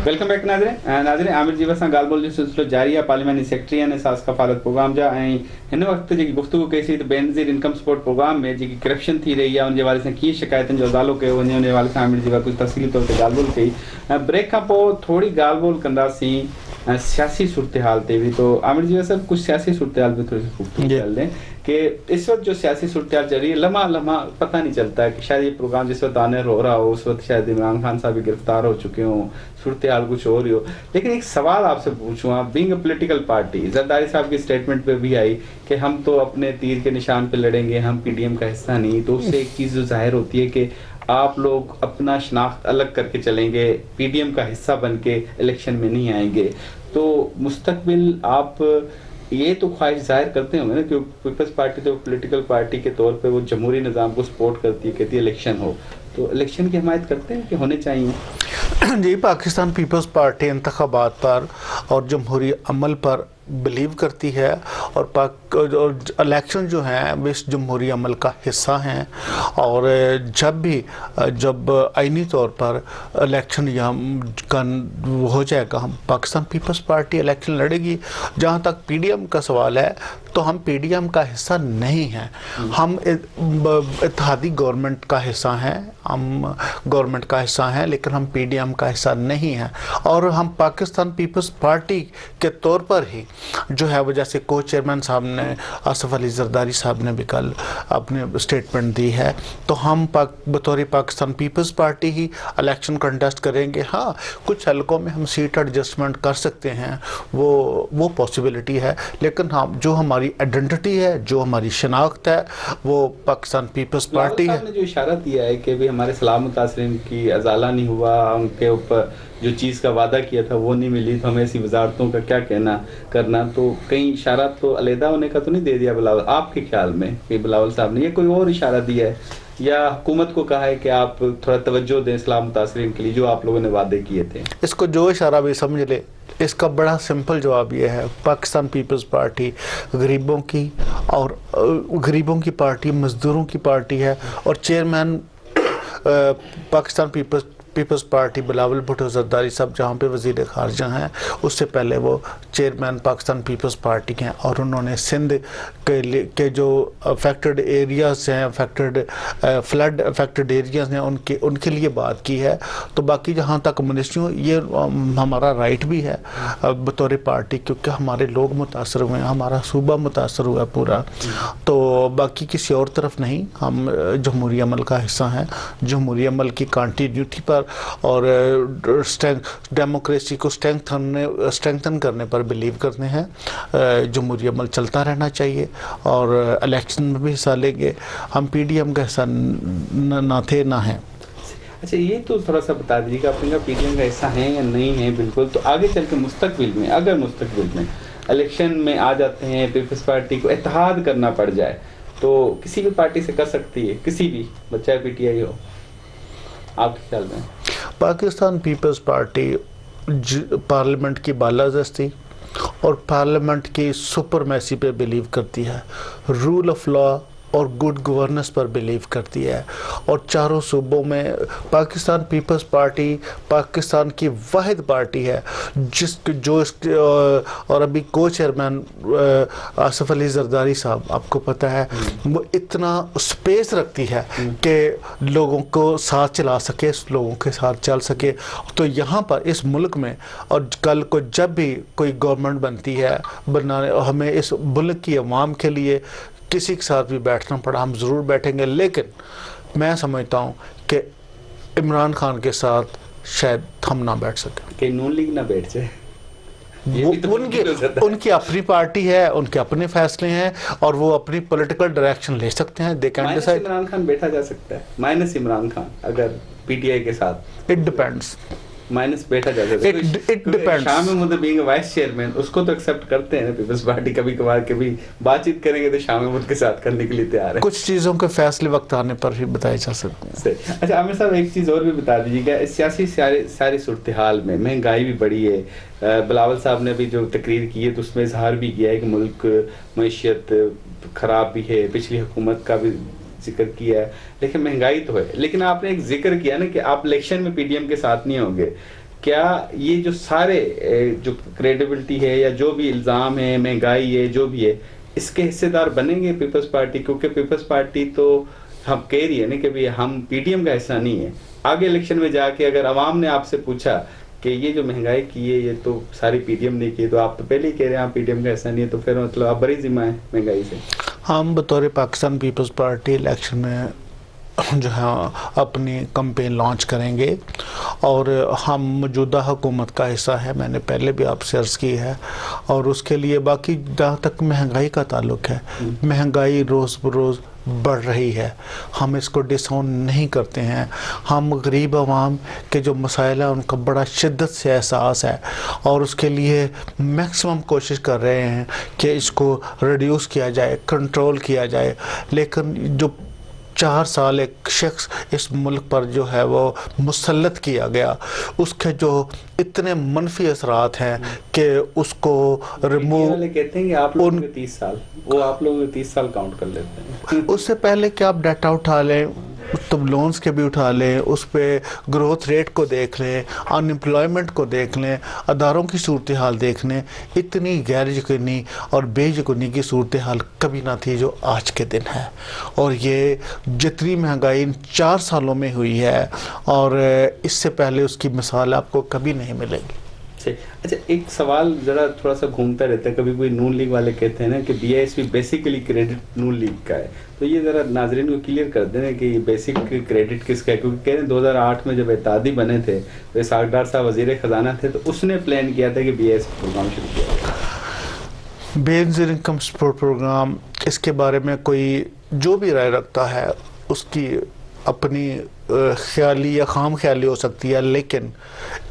Welcome back नाज़रीन आमिर जीवा सां ॻाल्हि ॿोल जो सिलसिलो जारी आहे। पार्लियामानी सेक्रेटरी आहिनि साज़ कफ़ालत प्रोग्राम जा ऐं हिन वक़्तु जेकी गुफ़्तगू कईसीं त बेनज़ीर इनकम सपोर्ट प्रोग्राम में जेकी करप्शन थी रही आहे उनजे हवाले सां कीअं शिकायतुनि जो अज़ालो कयो वञे उन हवाले सां आमिर जीवा कुझु तफ़सीली तौर ते ॻाल्हि ॿोल कई। ब्रेक खां पोइ थोरी ॻाल्हि ॿोल कंदासीं सियासी सूरत हाल ते भी। तो आमिर जीवा साहब कुछ सियासी सूरत हाल में थोड़ी सी खूबसूरती डाल दें कि इस वक्त जो सियासी सूरत हाल चल रही है लम्हा पता नहीं चलता है कि शायद ये प्रोग्राम जिस वक्त आने हो रहा हो उस वक्त शायद इमरान खान साहब भी गिरफ्तार हो चुके हों, सूरत हाल कुछ हो रही हो। लेकिन एक सवाल आपसे पूछूँ, आप being a political party, Zardari साहब की स्टेटमेंट पे भी आई कि हम तो अपने तीर के निशान पे लड़ेंगे, हम पीडीएम का हिस्सा नहीं। तो उससे एक चीज़ जो जाहिर होती है कि आप लोग अपना शनाख्त अलग करके चलेंगे, पीडीएम का हिस्सा बन के इलेक्शन में नहीं आएंगे। तो मुस्तकबिल आप ये तो ख्वाहिश जाहिर करते होंगे ना कि पीपल्स पार्टी तो पॉलिटिकल पार्टी के तौर पे वो जमहूरी निज़ाम को सपोर्ट करती है, कहती है इलेक्शन हो, तो इलेक्शन की हिमायत करते हैं कि होने चाहिए? जी, पाकिस्तान पीपल्स पार्टी इंतखाबात पर और जमहूरी अमल पर बिलीव करती है और इलेक्शन जो हैं वो इस जमहूरी अमल का हिस्सा हैं। और जब आइनी तौर पर इलेक्शन यहाँ हो जाएगा, हम पाकिस्तान पीपल्स पार्टी इलेक्शन लड़ेगी। जहाँ तक पीडीएम का सवाल है तो हम पीडीएम का हिस्सा नहीं हैं, हम इत्तेहादी गवर्नमेंट का हिस्सा हैं, हम गवर्नमेंट का हिस्सा हैं, लेकिन हम पीडीएम का हिस्सा नहीं हैं। और हम पाकिस्तान पीपल्स पार्टी के तौर पर ही जो है वो, जैसे को चेयरमैन साहब ने आसिफ अली जरदारी साहब ने भी कल अपने स्टेटमेंट दी है, तो हम बतौर पाकिस्तान पीपल्स पार्टी ही इलेक्शन कंटेस्ट करेंगे। हाँ, कुछ हलकों में हम सीट एडजस्टमेंट कर सकते हैं, वो पॉसिबिलिटी है, लेकिन हम जो हमारी आइडेंटिटी है, जो हमारी शनाख्त है, वो पाकिस्तान पीपल्स पार्टी है। ने जो इशारा दिया है कि भी हमारे सलाम मुतासरीन की अजाला नहीं हुआ, उनके ऊपर जो चीज़ का वादा किया था वो नहीं मिली, तो हमें ऐसी वजारतों का क्या कहना करना, तो कहीं इशारा तो अलहदा होने का तो नहीं दे दिया बिलावल आपके ख्याल में कि बिलावल साहब ने ये कोई और इशारा दिया है, या हुकूमत को कहा है कि आप थोड़ा तवज्जो दें इस्लाम मुतासरीन के लिए जो आप लोगों ने वादे किए थे? इसको जो इशारा भी समझ ले, इसका बड़ा सिंपल जवाब ये है, पाकिस्तान पीपल्स पार्टी गरीबों की पार्टी, मजदूरों की पार्टी है। और चेयरमैन पाकिस्तान पीपल्स पार्टी बिलावल भुट्टो जरदारी साहब जहाँ पे वज़ीर ख़ारजा हैं, उससे पहले वो चेयरमैन पाकिस्तान पीपल्स पार्टी के हैं। और उन्होंने सिंध के जो अफेक्टेड एरियाज़ हैं, फ्लड अफेक्टेड एरियाज़ हैं, उनके लिए बात की है। तो बाकी जहाँ तक कम्युनिस्टियों, ये हमारा राइट भी है बतौर पार्टी, क्योंकि हमारे लोग मुतासर हुए हैं, हमारा सूबा मुतासर हुआ है पूरा। तो बाकी किसी और तरफ नहीं, हम जमहूरी अमल का हिस्सा हैं, जमहूरी अमल की कंटिन्यूटी पर और डेमोक्रेसी को स्ट्रेंथन करने पर बिलीव करते हैं। जमहूरी अमल चलता रहना चाहिए और इलेक्शन में भी हिस्सा लेंगे। हम पीडीएम का हिस्सा ना थे ना हैं। अच्छा, ये तो थोड़ा सा बता दीजिएगा, आपने कहा पीडीएम का हिस्सा है या नहीं है, बिल्कुल। तो आगे चल के मुस्तकबिल में, अगर मुस्तकबिल में इलेक्शन में आ जाते हैं, पीपल्स पार्टी को इत्तेहाद करना पड़ जाए, तो किसी भी पार्टी से कर सकती है, किसी भी, चाहे पीटीआई हो, आपके ख्याल में? पाकिस्तान पीपल्स पार्टी पार्लियामेंट की बालादस्ती और पार्लियामेंट की सुपरमेसी पे बिलीव करती है, रूल ऑफ लॉ और गुड गवर्नेंस पर बिलीव करती है। और चारों सूबों में पाकिस्तान पीपल्स पार्टी पाकिस्तान की वाहिद पार्टी है और अभी को चेयरमैन आसिफ अली जरदारी साहब, आपको पता है, वो इतना स्पेस रखती है कि लोगों को साथ चला सके, लोगों के साथ चल सके। तो यहाँ पर इस मुल्क में, और कल को जब भी कोई गवर्नमेंट बनती है, हमें इस मुल्क की अवाम के लिए किसी के साथ भी बैठना पड़ा, हम ज़रूर बैठेंगे। लेकिन मैं समझता हूँ कि इमरान खान के साथ शायद हम ना बैठ सकें, कि नून लीग ना बैठ जाए। उनकी अपनी पार्टी है, उनके अपने फैसले हैं और वो अपनी पॉलिटिकल डायरेक्शन ले सकते हैं। They can decide. Imran Khan बैठा जा सकता है, माइनस इमरान खान अगर पीटीआई के साथ, इट डिपेंड्स, माइनस बैठा जा सकता है। It depends. Shah Mahmood being vice chairman, उसको तो एक्सेप्ट करते हैं ना पीपल्स पार्टी, कभी कभार कभी बातचीत करेंगे तो शाह महमूद के साथ करने के लिए तैयार है। कुछ चीज़ों के फैसले वक्त आने पर ही बताए जा सकते हैं। अच्छा आमिर साहब, एक चीज़ और भी बता दीजिएगा, इस सियासी सारी सूरत हाल में महंगाई भी बढ़ी है, बिलावल साहब ने भी जो तकरीर की है तो उसमें इजहार भी किया है कि मुल्क मईशत ख़राब भी है, पिछली हुकूमत का भी जिक्र किया है, लेकिन महंगाई तो है। लेकिन आपने एक जिक्र किया ना कि आप इलेक्शन में पीडीएम के साथ नहीं होंगे, کیا یہ جو سارے جو کریڈیبلٹی ہے یا جو بھی الزام ہے، مہنگائی ہے، جو بھی ہے، اس کے حصے دار بنیں گے پیپلز پارٹی؟ کیونکہ پیپلز پارٹی تو ہم کہہ رہی ہے نا کہ ہم پی ٹی ایم کا حصہ نہیں ہے. آگے الیکشن میں جا کے اگر عوام نے آپ سے پوچھا کہ یہ جو مہنگائی کی ہے یہ تو ساری پی ٹی ایم نے کی، تو آپ تو پہلے ہی کہہ رہے ہیں آپ پی ٹی ایم کا حصہ نہیں ہے، تو پھر مطلب آپ بڑی ذمہ ہیں مہنگائی سے. ہم بطور پاکستان پیپلز پارٹی الیکشن میں جو ہے اپنی کمپین لانچ کریں گے، اور ہم موجودہ حکومت کا حصہ ہے، میں نے پہلے بھی آپ سے عرض کی ہے. اور اس کے لیے باقی جہاں تک مہنگائی کا تعلق ہے، مہنگائی روز بروز بڑھ رہی ہے، ہم اس کو ڈس اون نہیں کرتے ہیں. ہم غریب عوام کے جو مسائل ہیں ان کا بڑا شدت سے احساس ہے، اور اس کے لیے میکسیمم کوشش کر رہے ہیں کہ اس کو ریڈیوس کیا جائے، کنٹرول کیا جائے. لیکن جو 4 سال ایک شخص اس ملک پر جو ہے وہ مسلط کیا گیا، اس کے جو اتنے منفی اثرات ہیں کہ اس کو ریموو. کہتے ہیں کہ آپ لوگوں کے 30 سال، وہ آپ لوگوں کے 30 سال کاؤنٹ کر لیتے ہیں. اس سے پہلے کہ آپ ڈیٹا اٹھا لیں، تم لونز کے بھی اٹھا لیں، اس پہ گروتھ ریٹ کو دیکھ لیں، ان امپلائمنٹ کو دیکھ لیں، اداروں کی صورتحال دیکھ لیں، اتنی غیر یقینی اور بے یقینی کی صورتحال کبھی نہ تھی جو آج کے دن ہے. اور یہ جتنی مہنگائی ان 4 سالوں میں ہوئی ہے، اور اس سے پہلے اس کی مثال آپ کو کبھی نہیں ملے گی. اچھا، ایک سوال ذرا تھوڑا سا گھومتا رہتا ہے، کبھی کوئی نون لیگ والے کہتے ہیں نا کہ B I S P basically credit Noon League کا ہے، تو یہ ذرا ناظرین کو کلیئر کر دینا کہ یہ بیسک کریڈٹ کس کا ہے. کیونکہ کہہ رہے ہیں 2008 میں جب اتحادی بنے تھے تو اسحاق ڈار صاحب وزیر خزانہ تھے، تو اس نے پلان کیا تھا کہ B I S P programme شروع کیا. Benazir income support programme, اس کے بارے میں کوئی جو بھی رائے رکھتا ہے اس کی اپنی خیالی یا خام خیالی ہو سکتی ہے، لیکن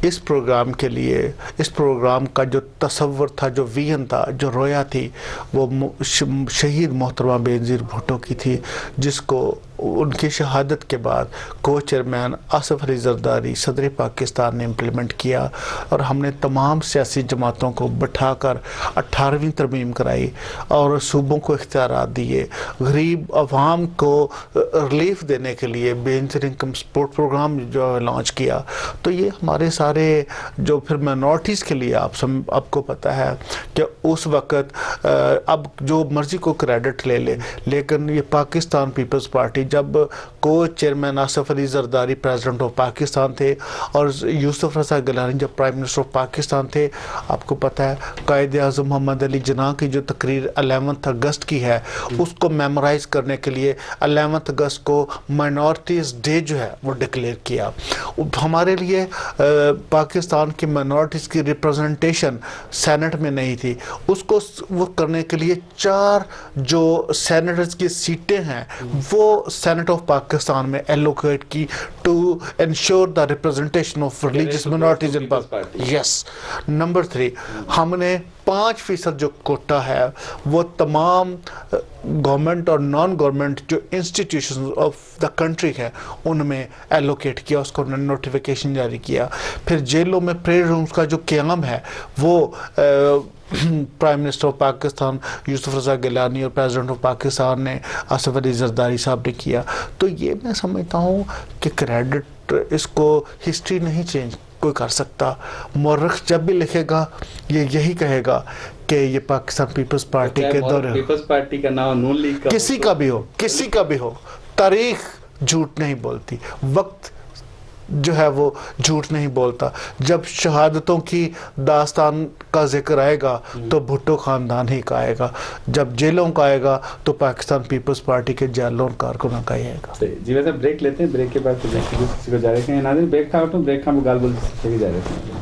اس پروگرام کے لیے، اس پروگرام کا جو تصور تھا، جو ویژن تھا، جو رویا تھی، وہ شہید محترمہ بے نظیر بھٹو کی تھی، جس کو ان کی شہادت کے بعد کو چیئرمین آصف علی زرداری صدر پاکستان نے امپلیمنٹ کیا. اور ہم نے تمام سیاسی جماعتوں کو بٹھا کر 18ویں ترمیم کرائی اور صوبوں کو اختیارات دیے. غریب عوام کو ریلیف دینے کے لیے بے نظیر انکم سپورٹ پروگرام جو لانچ کیا. تو یہ ہمارے سارے جو پھر مائنورٹیز کے لیے آپ کو پتہ ہے کہ اس وقت اب جو مرضی کو کریڈٹ لے لے، لیکن یہ پاکستان پیپلز پارٹی جب کو chairman Asif Ali Zardari president of Pakistan تھے اور یوسف رضا گیلانی جب پرائم منسٹر آف پاکستان تھے، آپ کو پتہ ہے قائد اعظم محمد علی جناح کی جو تقریر 11 اگست کی ہے، اس کو میمورائز کرنے کے لیے 11 اگست کو مائنورٹیز ڈے جو ہے وہ ڈکلیئر کیا. ہمارے لیے پاکستان کی مائنورٹیز کی ریپرزنٹیشن سینٹ میں نہیں تھی، اس کو وہ کرنے کے لیے 4 جو سینیٹرز کی سیٹیں ہیں وہ سینٹ آف پاکستان میں ایلوکیٹ کی to ensure the representation of religious minorities in Pakistan. Yes. Number 3، ہم نے 5% جو کوٹا ہے وہ تمام گورنمنٹ اور نان گورنمنٹ جو انسٹیٹیوشن آف دا کنٹری ہے ان میں ایلوکیٹ کیا، اس کو نوٹیفیکیشن جاری کیا. پھر جیلوں میں پریئر رومز کا جو قیام ہے وہ پرائم منسٹر آف پاکستان یوسف رضا گیلانی اور پریزیڈنٹ آف پاکستان نے آصف علی زرداری صاحب نے کیا. تو یہ میں سمجھتا ہوں کہ کریڈٹ اس کو ہسٹری نہیں چینج کوئی کر سکتا. مورخ جب بھی لکھے گا یہ یہی کہے گا کہ یہ پاکستان پیپلز پارٹی کے دور پیپلز پارٹی کا نام نون لیگ کا کسی کا بھی ہو تاریخ جھوٹ نہیں بولتی، وقت جو ہے وہ جھوٹ نہیں بولتا. جب شہادتوں کی داستان کا ذکر آئے گا تو بھٹو خاندان ہی کا آئے گا، جب جیلوں کا آئے گا تو پاکستان پیپلز پارٹی کے جیلوں کارکنوں کا ہی آئے گا. جی ویسے بریک لیتے ہیں، بریک کے بعد کسی کو جا رہے ہیں. ناظرین بریک تھا، بریک ہم گال بول جا رہے ہیں.